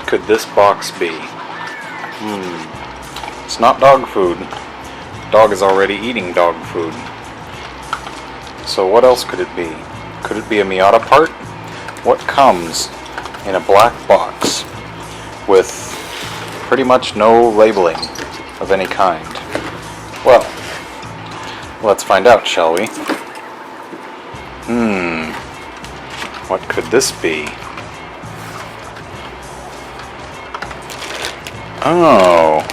could this box be? It's not dog food. Dog is already eating dog food. So what else could it be? Could it be a Miata part? What comes in a black box with pretty much no labeling of any kind? Well, let's find out, shall we? What could this be? Oh,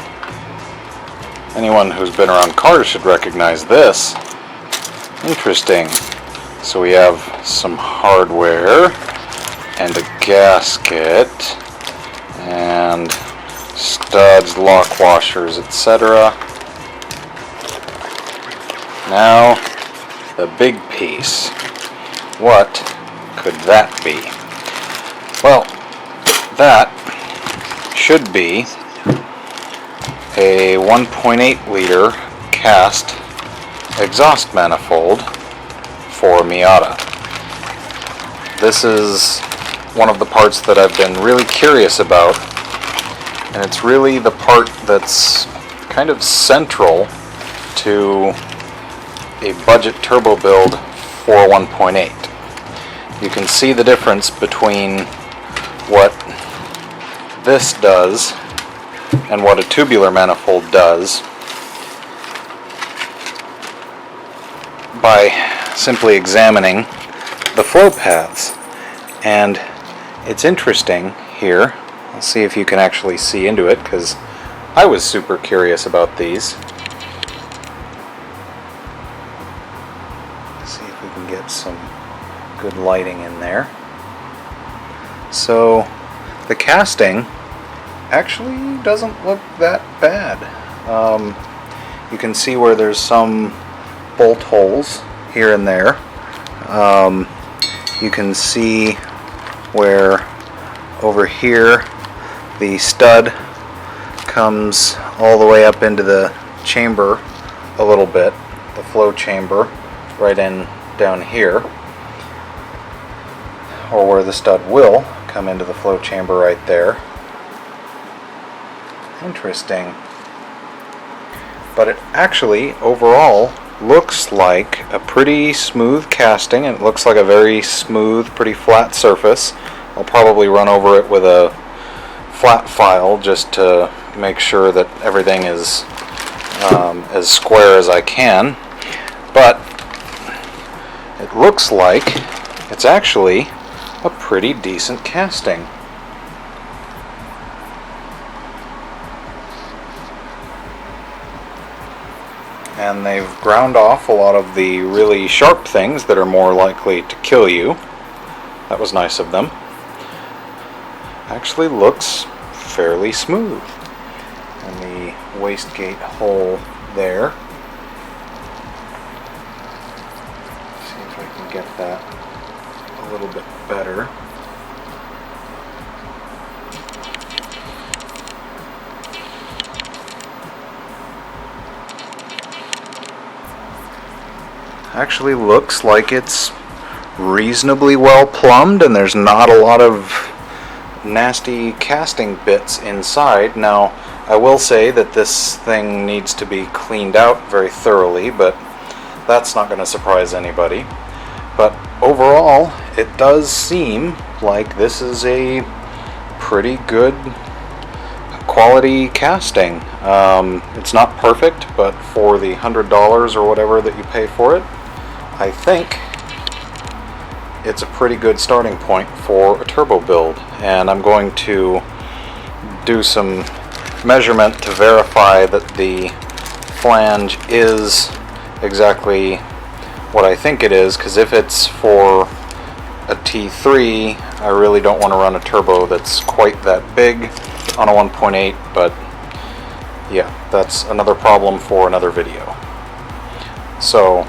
anyone who's been around cars should recognize this. Interesting. So we have some hardware and a gasket and studs, lock washers, etc. Now the big piece. What could that be? Well, that should be a 1.8 liter cast exhaust manifold for Miata. This is one of the parts that I've been really curious about, and it's really the part that's kind of central to a budget turbo build for 1.8. You can see the difference between what this does and what a tubular manifold does by simply examining the flow paths. And it's interesting here. Let's see if you can actually see into it, because I was super curious about these. Let's see if we can get some good lighting in there. So the casting actually doesn't look that bad. You can see where there's some bolt holes here and there. You can see where over here the stud comes all the way up into the chamber a little bit, the flow chamber right in down here, or where the stud will come into the flow chamber right there. Interesting. But it actually overall looks like a pretty smooth casting, and it looks like a very smooth, pretty flat surface. I'll probably run over it with a flat file just to make sure that everything is as square as I can. But it looks like it's actually a pretty decent casting. And they've ground off a lot of the really sharp things that are more likely to kill you. That was nice of them. Actually looks fairly smooth. And the wastegate hole there. Let's see if I can get that a little bit better. Actually looks like it's reasonably well plumbed, and there's not a lot of nasty casting bits inside. Now, I will say that this thing needs to be cleaned out very thoroughly, but that's not going to surprise anybody. But overall, it does seem like this is a pretty good quality casting. It's not perfect, but for the $100 or whatever that you pay for it, I think it's a pretty good starting point for a turbo build. And I'm going to do some measurement to verify that the flange is exactly what I think it is, because if it's for a T3, I really don't want to run a turbo that's quite that big on a 1.8, but yeah, that's another problem for another video. So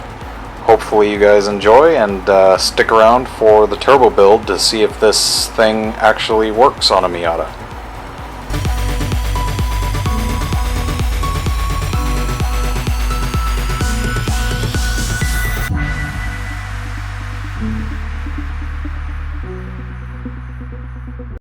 hopefully you guys enjoy, and stick around for the turbo build to see if this thing actually works on a Miata.